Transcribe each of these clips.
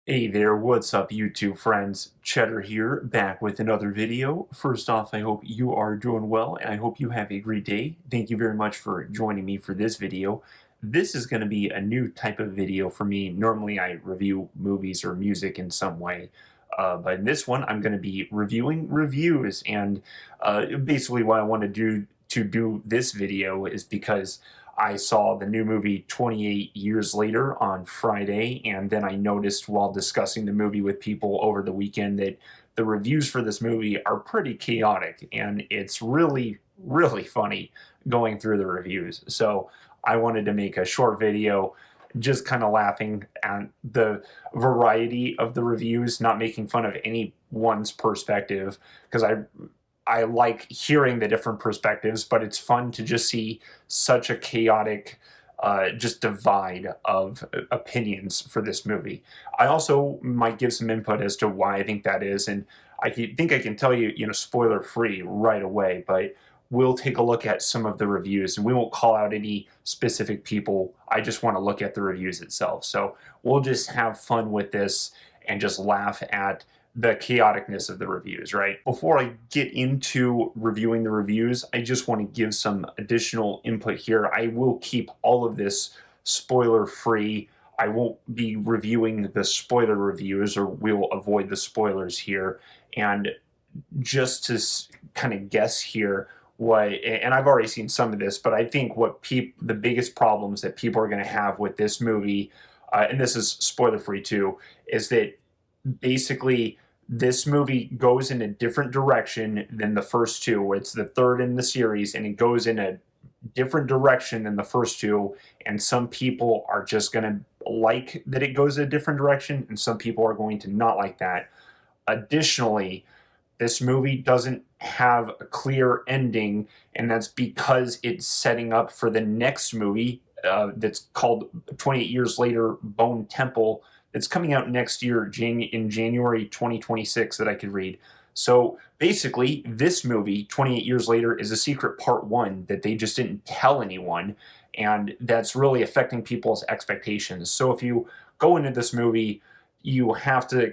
Hey there, what's up YouTube friends? Cheddar here, back with another video. First off, I hope you are doing well, and I hope you have a great day. Thank you very much for joining me for this video. This is going to be a new type of video for me. Normally I review movies or music in some way, but in this one I'm going to be reviewing reviews, and basically what I want to do this video is because I saw the new movie 28 Years Later on Friday, and then I noticed while discussing the movie with people over the weekend that the reviews for this movie are pretty chaotic, and it's really, really funny going through the reviews. So I wanted to make a short video just kind of laughing at the variety of the reviews, not making fun of anyone's perspective, because I like hearing the different perspectives, but it's fun to just see such a chaotic just divide of opinions for this movie. I also might give some input as to why I think that is, and think I can tell you, spoiler free right away, but we'll take a look at some of the reviews, and we won't call out any specific people. I just want to look at the reviews itself. So we'll just have fun with this and just laugh at the chaoticness of the reviews, right? Before I get into reviewing the reviews, I just want to give some additional input here. I will keep all of this spoiler free. I won't be reviewing the spoiler reviews, or we'll avoid the spoilers here. And just to kind of guess here, and I've already seen some of this, but I think the biggest problems that people are going to have with this movie, and this is spoiler free too, is that basically this movie goes in a different direction than the first two. It's the third in the series, and it goes in a different direction than the first two. And some people are just going to like that it goes a different direction, and some people are going to not like that. Additionally, this movie doesn't have a clear ending, and that's because it's setting up for the next movie that's called 28 Years Later, Bone Temple. It's coming out next year in January 2026 that I could read. So basically, this movie, 28 Years Later, is a secret part one that they just didn't tell anyone, and that's really affecting people's expectations. So if you go into this movie, you have to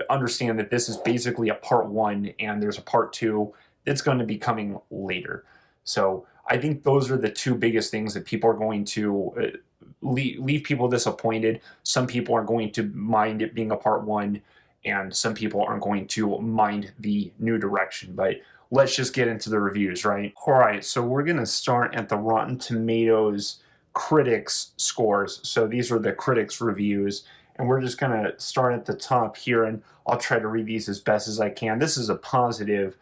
understand that this is basically a part one, and there's a part two that's going to be coming later. So I think those are the two biggest things that people are going to leave people disappointed. Some people are going to mind it being a part one, and some people aren't going to mind the new direction. But let's just get into the reviews, right? All right, so we're going to start at the Rotten Tomatoes critics scores. So these are the critics reviews, and we're just going to start at the top here, and I'll try to read these as best as I can. This is a positive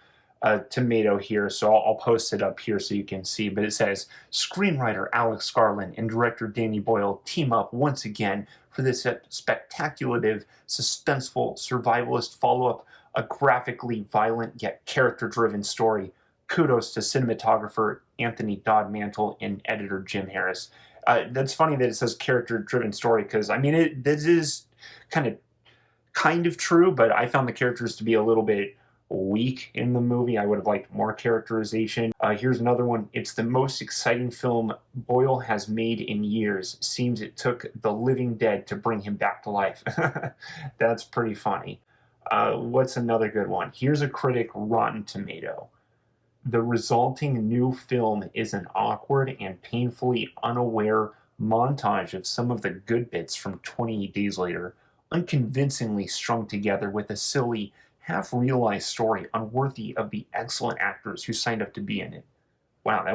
tomato here, so I'll post it up here so you can see. But it says, screenwriter Alex Garland and director Danny Boyle team up once again for this spectacular, suspenseful, survivalist follow-up, a graphically violent yet character-driven story. Kudos to cinematographer Anthony Dodd Mantle and editor Jim Harris. That's funny that it says character-driven story, because I mean this is kind of true, but I found the characters to be a little bit weak in the movie. I would have liked more characterization. Here's another one. It's the most exciting film Boyle has made in years. Seems it took the living dead to bring him back to life. That's pretty funny. What's another good one? Here's a critic, Rotten Tomato. The resulting new film is an awkward and painfully unaware montage of some of the good bits from 28 Days Later, unconvincingly strung together with a silly, half-realized story unworthy of the excellent actors who signed up to be in it. Wow,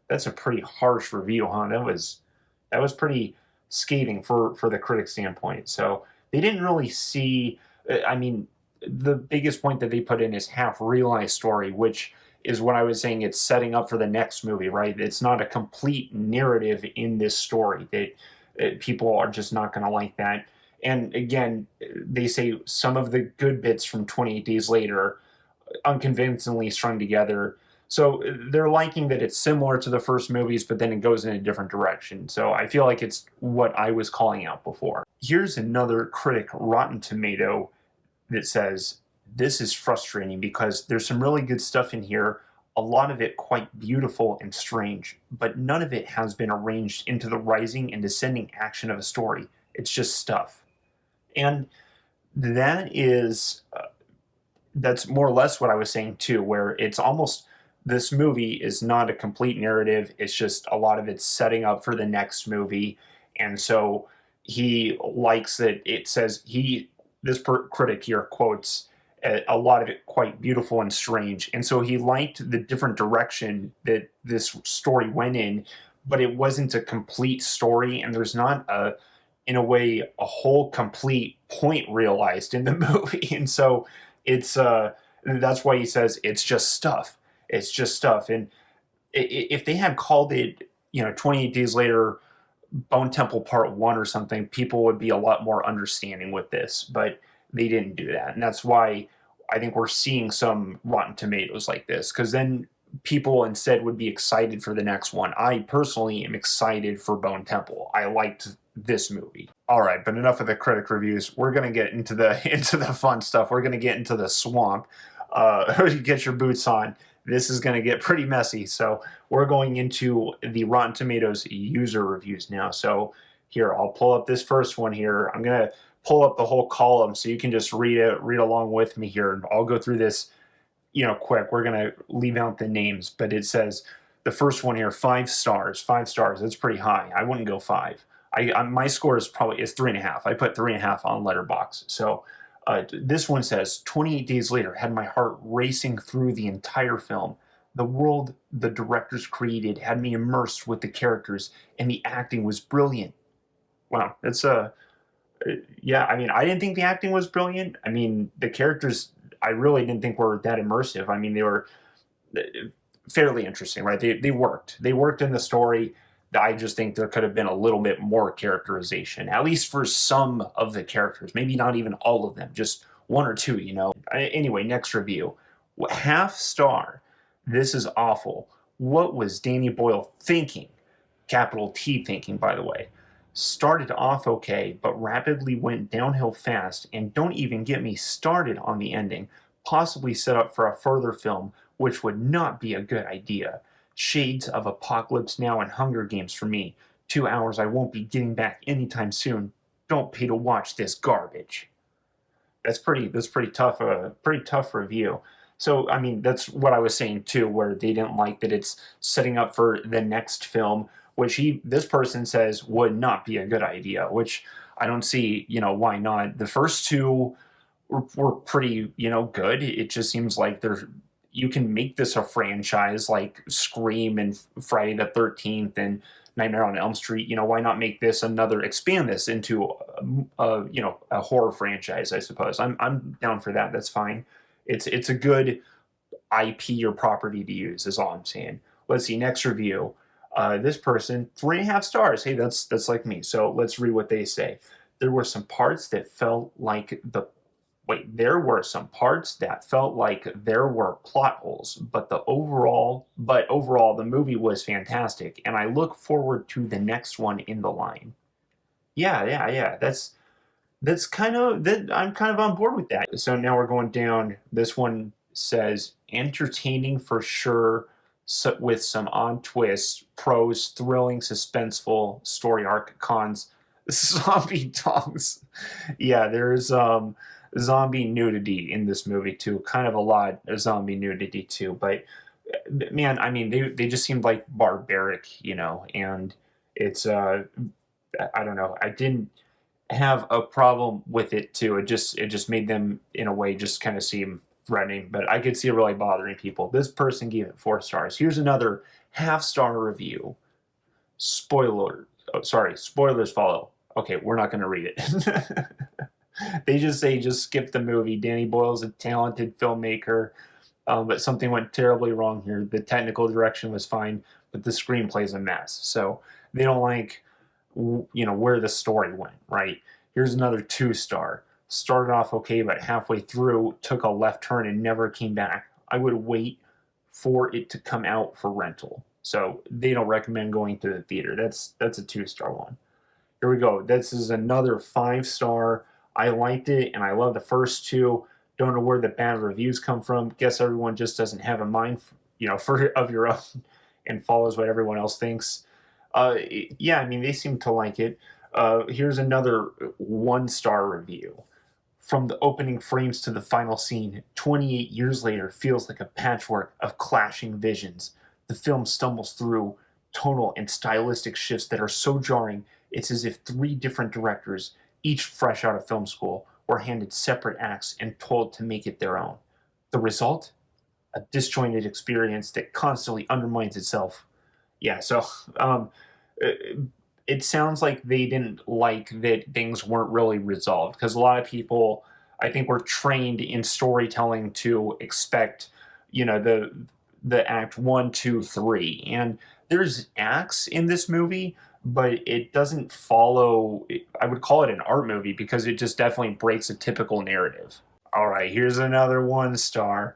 that's a pretty harsh review, huh? That was pretty scathing for the critic standpoint. So they didn't really see. I mean, the biggest point that they put in is half-realized story, which is what I was saying. It's setting up for the next movie, right? It's not a complete narrative in this story. That people are just not going to like that. And again, they say some of the good bits from 28 Days Later, unconvincingly strung together. So they're liking that it's similar to the first movies, but then it goes in a different direction. So I feel like it's what I was calling out before. Here's another critic, Rotten Tomato, that says, this is frustrating because there's some really good stuff in here, a lot of it quite beautiful and strange, but none of it has been arranged into the rising and descending action of a story. It's just stuff. And that is that's more or less what I was saying too, where it's almost this movie is not a complete narrative. It's just a lot of it's setting up for the next movie. And so he likes that it says critic here quotes a lot of it quite beautiful and strange. And so he liked the different direction that this story went in, but it wasn't a complete story. And there's not in a way, a whole complete point realized in the movie. And so it's that's why he says it's just stuff. It's just stuff. And if they had called it, 28 Days Later, Bone Temple Part 1 or something, people would be a lot more understanding with this, but they didn't do that. And that's why I think we're seeing some Rotten Tomatoes like this, because then people instead would be excited for the next one. I personally am excited for Bone Temple. I liked this movie. All right, but enough of the critic reviews. We're gonna get into the into the fun stuff. We're gonna get into the swamp. Get your boots on. This is gonna get pretty messy. So we're going into the Rotten Tomatoes user reviews now. So here, I'll pull up this first one here. I'm gonna pull up the whole column so you can just read along with me here. I'll go through this, quick. We're gonna leave out the names, but it says the first one here, 5 stars. 5 stars. That's pretty high. I wouldn't go 5. My score is 3.5. I put 3.5 on Letterboxd. So this one says 28 Days Later had my heart racing through the entire film. The world the directors created had me immersed with the characters, and the acting was brilliant. Wow, that's yeah. I mean, I didn't think the acting was brilliant. I mean, the characters I really didn't think were that immersive. I mean, they were uh, fairly interesting, right? They worked. They worked in the story. I just think there could have been a little bit more characterization, at least for some of the characters. Maybe not even all of them, just one or two, Anyway, next review. Half star. This is awful. What was Danny Boyle thinking? Capital T thinking, by the way. Started off okay, but rapidly went downhill fast, and don't even get me started on the ending. Possibly set up for a further film, which would not be a good idea. Shades of Apocalypse Now and Hunger Games for me. 2 hours I won't be getting back anytime soon. Don't pay to watch this garbage. That's pretty tough. A pretty tough review. So I mean, that's what I was saying too, where they didn't like that it's setting up for the next film, which this person says would not be a good idea. Which I don't see, why not? The first two were pretty, good. It just seems like you can make this a franchise like Scream and Friday the 13th and Nightmare on Elm Street. Why not make this expand this into a horror franchise? I suppose I'm down for that. That's fine. It's a good IP or property to use. Is all I'm saying. Let's see next review. This person 3.5 stars. Hey, that's like me. So let's read what they say. There were some parts that felt like there were some parts that felt like there were plot holes, but overall, the movie was fantastic, and I look forward to the next one in the line. Yeah, yeah, yeah. That's kind of that. I'm kind of on board with that. So now we're going down. This one says entertaining for sure, with some odd twists. Pros: thrilling, suspenseful story arc. Cons: zombie dogs. Yeah, there's zombie nudity in this movie too. Kind of a lot of zombie nudity too. But man, I mean, they just seemed like barbaric, and it's I don't know. I didn't have a problem with it too. It just made them in a way just kind of seem threatening, but I could see it really bothering people. This person gave it 4 stars. Here's another half-star review. Spoiler. Oh, sorry. Spoilers follow. Okay, we're not going to read it. They just say just skip the movie. Danny Boyle's a talented filmmaker, but something went terribly wrong here. The technical direction was fine, but the screenplay's a mess. So they don't like where the story went, right? Here's another 2 star. Started off okay, but halfway through took a left turn and never came back. I would wait for it to come out for rental. So they don't recommend going to the theater. That's a 2 star one. Here we go. This is another 5 star. I liked it and I love the first two. Don't know where the bad reviews come from. Guess everyone just doesn't have a mind, for of your own and follows what everyone else thinks. Yeah, I mean, they seem to like it. Here's another 1 star review. From the opening frames to the final scene, 28 years later feels like a patchwork of clashing visions. The film stumbles through tonal and stylistic shifts that are so jarring, it's as if three different directors, each fresh out of film school, were handed separate acts and told to make it their own. The result? A disjointed experience that constantly undermines itself. Yeah, so um, it, it sounds like they didn't like that things weren't really resolved because a lot of people, I think, were trained in storytelling to expect, the act one, two, three, and there's acts in this movie, but it doesn't follow. I would call it an art movie because it just definitely breaks a typical narrative. All right, here's another one star.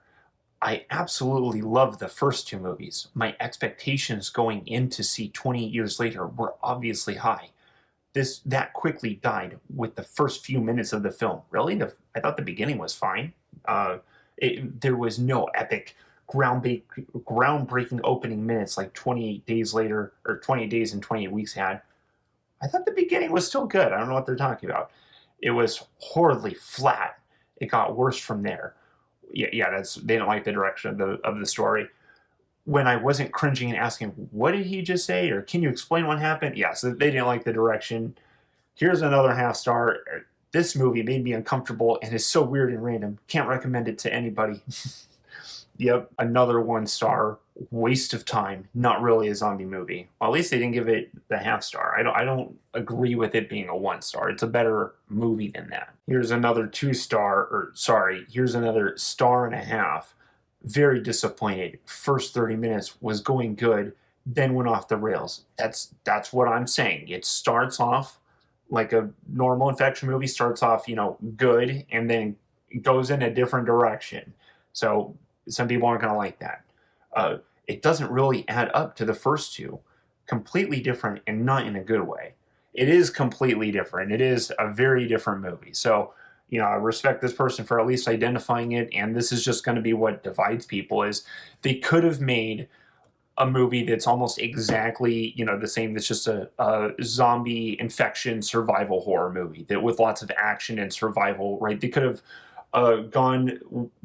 I absolutely loved the first two movies. My expectations going in to see 28 years later were obviously high. This that quickly died with the first few minutes of the film. Really, I thought the beginning was fine. Uh, there was no epic, groundbreaking opening minutes like 28 days later or 28 days and 28 weeks had. I thought the beginning was still good. I don't know what they're talking about. It was horribly flat. It got worse from there. Yeah, that's they didn't like the direction of the story. When I wasn't cringing and asking, "What did he just say?" or "Can you explain what happened?" Yeah, so they didn't like the direction. Here's another half star. This movie made me uncomfortable and is so weird and random. Can't recommend it to anybody. Yep, another one star. Waste of time. Not really a zombie movie. Well, at least they didn't give it the half star. I don't agree with it being a one star. It's a better movie than that. Here's another two star, or sorry, here's another star and a half. Very disappointed. First 30 minutes was going good, then went off the rails. That's what I'm saying. It starts off like a normal infection movie, starts off, good, and then goes in a different direction. So some people aren't going to like that. It doesn't really add up to the first two. Completely different and not in a good way. It is completely different. It is a very different movie. So, I respect this person for at least identifying it. And this is just going to be what divides people is they could have made a movie that's almost exactly, the same. That's just a zombie infection survival horror movie that with lots of action and survival, right? They could have gone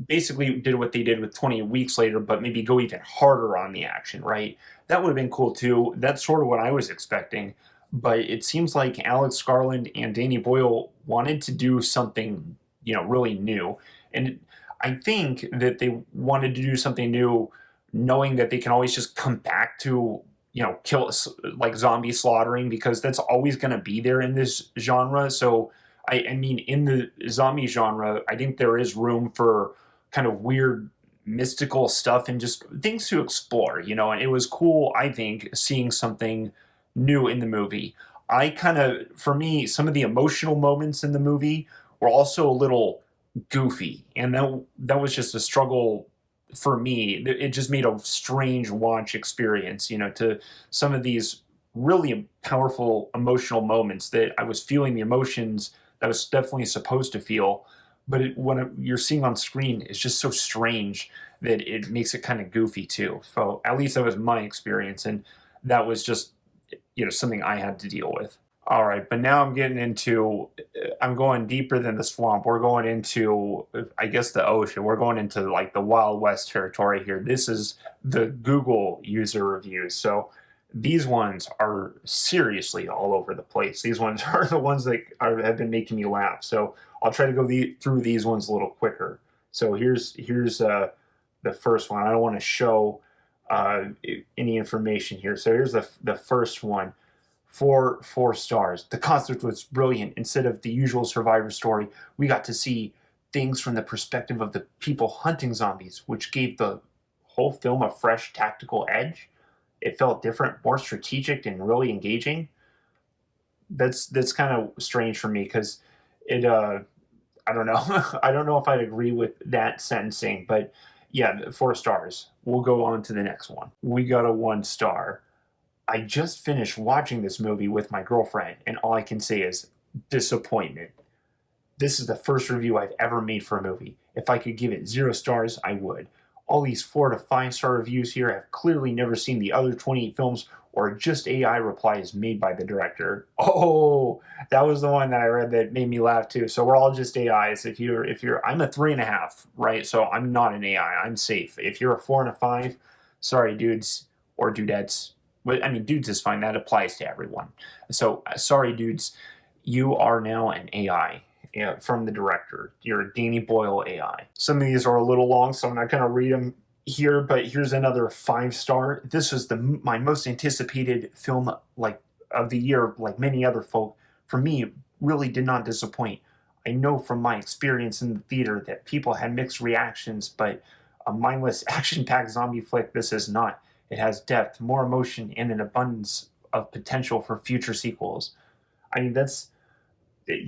basically did what they did with 20 weeks later, but maybe go even harder on the action, right? That would have been cool too. That's sort of what I was expecting. But it seems like Alex Garland and Danny Boyle wanted to do something, really new. And I think that they wanted to do something new, knowing that they can always just come back to, kill like zombie slaughtering because that's always going to be there in this genre. So I mean, in the zombie genre, I think there is room for kind of weird mystical stuff and just things to explore, and it was cool, I think, seeing something new in the movie. For me, some of the emotional moments in the movie were also a little goofy, and that was just a struggle for me. It just made a strange watch experience, to some of these really powerful emotional moments that I was feeling the emotions that I was definitely supposed to feel. But you're seeing on screen, it's just so strange that it makes it kind of goofy too. So at least that was my experience, and that was just something I had to deal with. All right, but now I'm going deeper than the swamp. We're going into, I guess, the ocean. We're going into like the Wild West territory here. This is the Google user reviews. So these ones are seriously all over the place. These ones are the ones that have been making me laugh. So I'll try to go through these ones a little quicker. So here's the first one. I don't want to show any information here. So here's the first one. Four stars. The concept was brilliant. Instead of the usual survivor story, we got to see things from the perspective of the people hunting zombies, which gave the whole film a fresh tactical edge. It felt different, more strategic, and really engaging. That's kind of strange for me because it. I don't know. I don't know if I'd agree with that sentencing, but yeah, 4 stars. We'll go on to the next one. We got a 1 star. I just finished watching this movie with my girlfriend, and all I can say is disappointment. This is the first review I've ever made for a movie. If I could give it 0 stars, I would. All these 4 to 5 star reviews here have clearly never seen the other 28 films or just AI replies made by the director. Oh, that was the one that I read that made me laugh too. So we're all just AIs. I'm a 3.5, right? So I'm not an AI. I'm safe. If you're a 4 and a 5, sorry, dudes or dudettes. But I mean, dudes is fine. That applies to everyone. So sorry, dudes. You are now an AI. From the director. You're a Danny Boyle AI. Some of these are a little long, so I'm not going to read them here, but here's another 5-star. This was my most anticipated film of the year, like many other folk. For me, it really did not disappoint. I know from my experience in the theater that people had mixed reactions, but a mindless action-packed zombie flick this is not. It has depth, more emotion, and an abundance of potential for future sequels. I mean,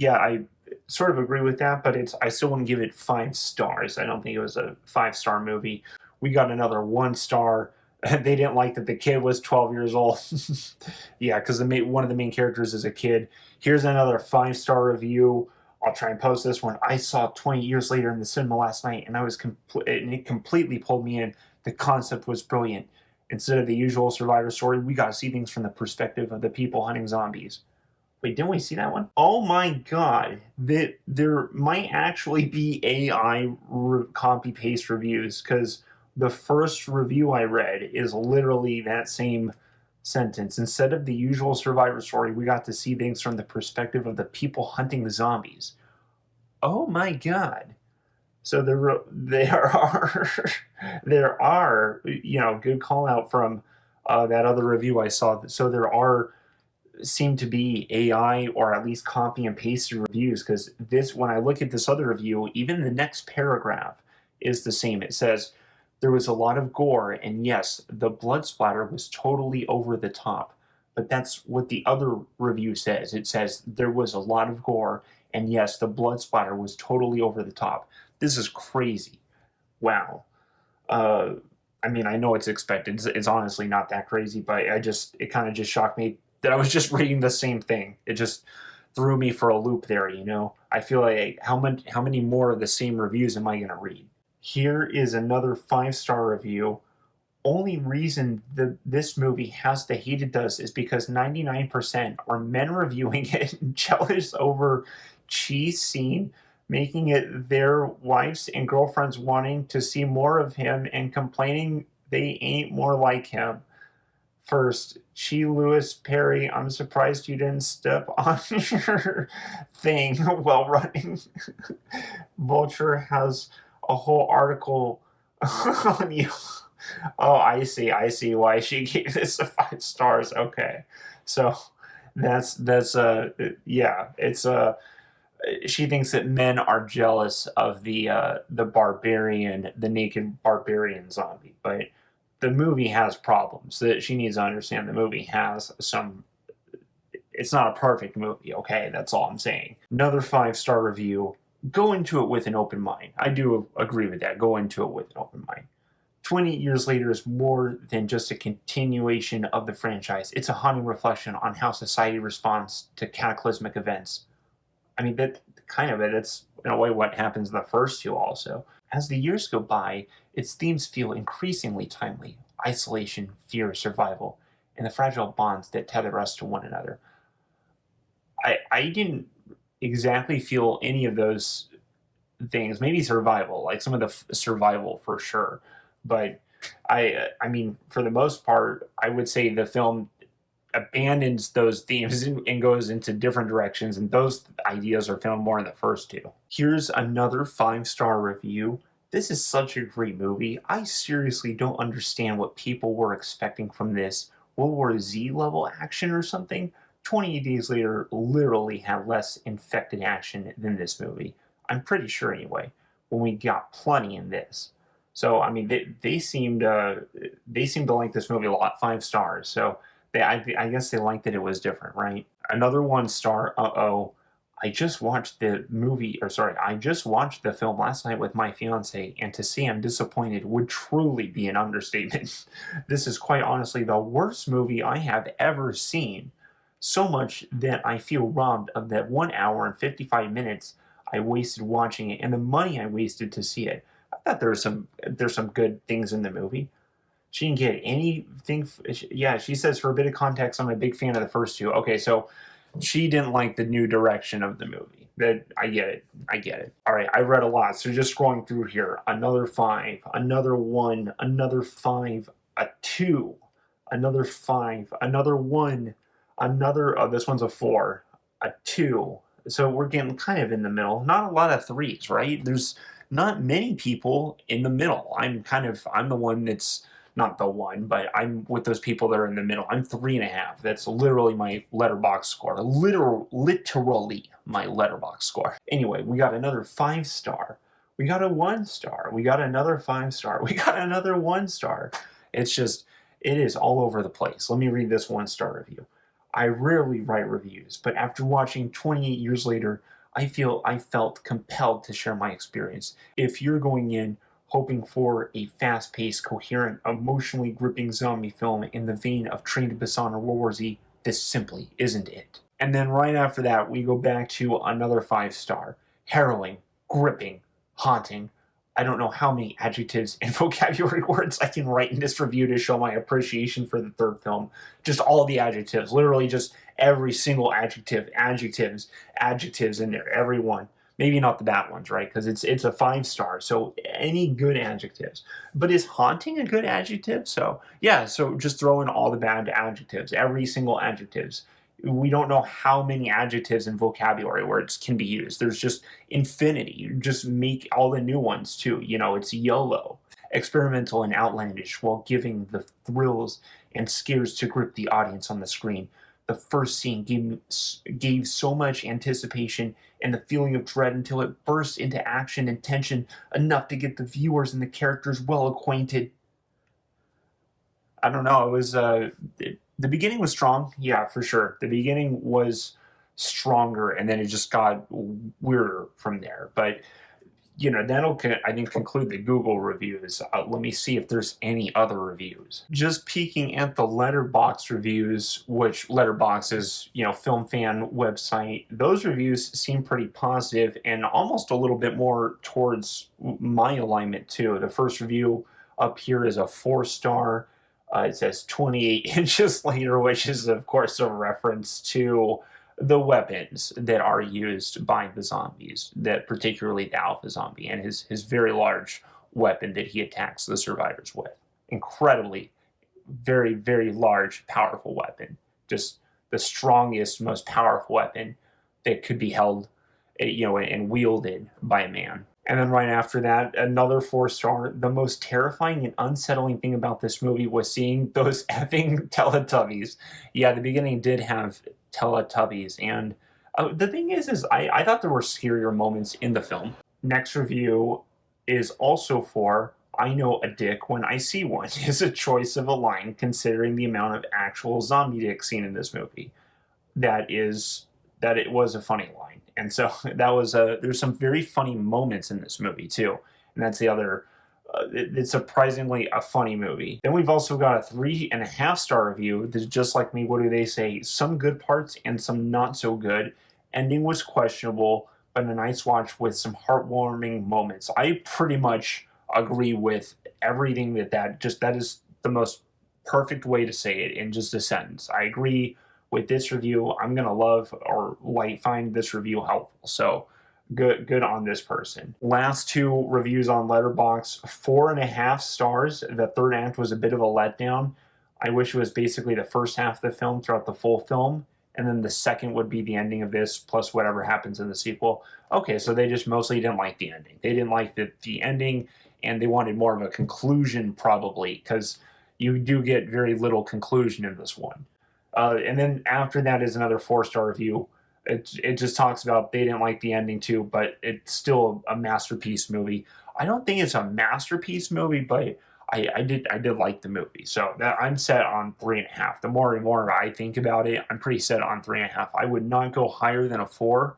I sort of agree with that, but I still wouldn't give it 5 stars. I don't think it was a 5-star movie. We got another 1 star. They didn't like that the kid was 12 years old. Yeah, because one of the main characters is a kid. Here's another 5-star review. I'll try and post this one. I saw 20 years later in the cinema last night, and it completely pulled me in. The concept was brilliant. Instead of the usual survivor story, we got to see things from the perspective of the people hunting zombies. Wait, didn't we see that one? Oh my god. There might actually be AI copy paste reviews, because the first review I read is literally that same sentence. Instead of the usual survivor story, we got to see things from the perspective of the people hunting the zombies. Oh my god. So there are good call out from that other review I saw. So there seem to be AI or at least copy and paste reviews, because when I look at this other review, even the next paragraph is the same. It says there was a lot of gore, and yes, the blood splatter was totally over the top. But that's what the other review says. It says there was a lot of gore, and yes, the blood splatter was totally over the top. This is crazy. Wow. I mean, I know it's expected. It's honestly not that crazy, but it kind of just shocked me that I was just reading the same thing. It just threw me for a loop there, I feel like how many more of the same reviews am I going to read? Here is another 5-star review. Only reason this movie has the hate it does is because 99% are men reviewing it jealous over cheese scene, making it their wives and girlfriends wanting to see more of him and complaining they ain't more like him. First, Chi Lewis Perry, I'm surprised you didn't step on your thing while running. Vulture has a whole article on you. Oh, I see why she gave this a 5 stars. Okay. So yeah, it's she thinks that men are jealous of the naked barbarian zombie, but the movie has problems that she needs to understand. The movie has it's not a perfect movie, okay? That's all I'm saying. Another 5-star review. Go into it with an open mind. I do agree with that. Go into it with an open mind. 28 years later is more than just a continuation of the franchise. It's a haunting reflection on how society responds to cataclysmic events. I mean, that's in a way what happens in the first two also. As the years go by, its themes feel increasingly timely: isolation, fear, survival, and the fragile bonds that tether us to one another. I didn't exactly feel any of those things. Maybe survival, like some of the survival for sure, but I mean, for the most part, I would say the film abandons those themes and goes into different directions, and those ideas are found more in the first two. Here's another 5-star review. This is such a great movie. I seriously don't understand what people were expecting from this. World War Z level action or something? 28 Days Later literally had less infected action than this movie. I'm pretty sure anyway, when we got plenty in this. So I mean, they seemed to like this movie a lot. 5 stars. So I guess they liked that it was different, right? Another 1 star. I just watched the film last night with my fiance, and to say I'm disappointed would truly be an understatement. This is quite honestly the worst movie I have ever seen. So much that I feel robbed of that 1 hour and 55 minutes I wasted watching it and the money I wasted to see it. I thought there's some good things in the movie. She didn't get anything. Yeah, she says, for a bit of context, I'm a big fan of the first two. Okay, so she didn't like the new direction of the movie. That I get it. I get it. All right, I read a lot, so just scrolling through here. Another 5, another 1, another 5, a 2, another 5, another 1, another. Oh, this one's a 4, a 2. So we're getting kind of in the middle. Not a lot of 3s, right? There's not many people in the middle. I'm the one that's not the one, but I'm with those people that are in the middle. I'm 3.5. That's literally my letterbox score. Literally my letterbox score. Anyway, we got another 5-star. We got a 1-star. We got another 5-star. We got another 1-star. It's just, it is all over the place. Let me read this 1-star review. I rarely write reviews, but after watching 28 Years Later, I felt compelled to share my experience. If you're going in hoping for a fast-paced, coherent, emotionally gripping zombie film in the vein of Train to Busan or World War Z, this simply isn't it. And then right after that, we go back to another 5-star. Harrowing, gripping, haunting. I don't know how many adjectives and vocabulary words I can write in this review to show my appreciation for the third film. Just all the adjectives, literally just every single adjectives in there, every one. Maybe not the bad ones, right? Because it's a 5-star, so any good adjectives. But is haunting a good adjective? So yeah, so just throw in all the bad adjectives, every single adjectives. We don't know how many adjectives and vocabulary words can be used. There's just infinity. You just make all the new ones too. You know, it's YOLO. Experimental and outlandish while giving the thrills and scares to grip the audience on the screen. The first scene gave so much anticipation and the feeling of dread until it burst into action and tension enough to get the viewers and the characters well acquainted. I don't know. It was the beginning was strong, yeah, for sure. The beginning was stronger, and then it just got weirder from there. But you know, that'll, I think, conclude the Google reviews. Let me see if there's any other reviews. Just peeking at the Letterboxd reviews, which Letterboxd is, you know, film fan website. Those reviews seem pretty positive and almost a little bit more towards my alignment too. The first review up here is a 4-star. It says 28 inches later, which is, of course, a reference to the weapons that are used by the zombies, that particularly the alpha zombie and his very large weapon that he attacks the survivors with. Incredibly, very, very large, powerful weapon. Just the strongest, most powerful weapon that could be held, you know, and wielded by a man. And then right after that, another 4-star. The most terrifying and unsettling thing about this movie was seeing those effing Teletubbies. Yeah, the beginning did have Teletubbies, and the thing is I thought there were scarier moments in the film. Next review is also for I know a dick when I see one. Is a choice of a line considering the amount of actual zombie dick seen in this movie. That it was a funny line. And so that was there's some very funny moments in this movie too. And that's the other, it's surprisingly a funny movie. Then we've also got a 3.5-star review that's just like me. What do they say? Some good parts and some not so good. Ending was questionable, but a nice watch with some heartwarming moments. I pretty much agree with everything that is the most perfect way to say it in just a sentence. I agree with this review. I'm gonna love or find this review helpful. So good on this person. Last 2 reviews on Letterboxd, 4.5 stars. The third act was a bit of a letdown. I wish it was basically the first half of the film throughout the full film, and then the second would be the ending of this plus whatever happens in the sequel. Okay, so they just mostly didn't like the ending. They didn't like the ending, and they wanted more of a conclusion probably, because you do get very little conclusion in this one. And then after that is another 4-star review. It just talks about they didn't like the ending too, but it's still a masterpiece movie. I don't think it's a masterpiece movie, but I did like the movie. So that I'm set on 3.5. The more and more I think about it, I'm pretty set on 3.5. I would not go higher than a 4.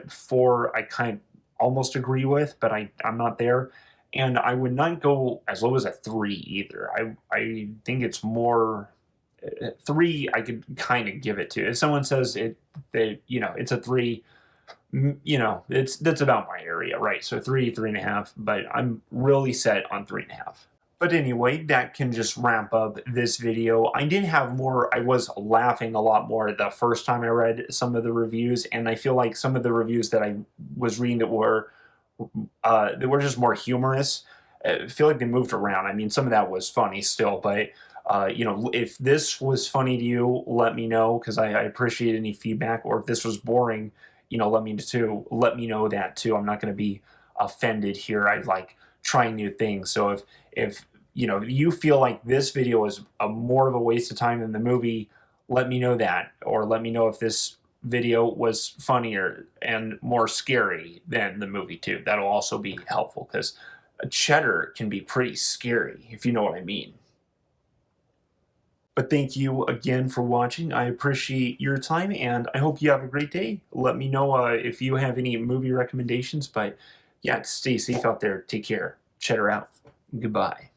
4 I kind of almost agree with, but I'm not there. And I would not go as low as a 3 either. I think it's more 3 I could kind of give it to. If someone says it's a 3, You know, that's about my area, right? So 3.5, but I'm really set on 3.5. But anyway, that can just wrap up this video. I did have more, I was laughing a lot more the first time I read some of the reviews, and I feel like some of the reviews that I was reading they were just more humorous. I feel like they moved around. I mean, some of that was funny still, but you know, if this was funny to you, let me know, because I appreciate any feedback. Or if this was boring, you know, let me know that too. I'm not going to be offended here. I like trying new things. So if you know you feel like this video is more of a waste of time than the movie, let me know that, or let me know if this video was funnier and more scary than the movie too. That'll also be helpful, because Cheddar can be pretty scary, if you know what I mean. But thank you again for watching. I appreciate your time, and I hope you have a great day. Let me know if you have any movie recommendations. But yeah, stay safe out there. Take care. Cheddar out. Goodbye.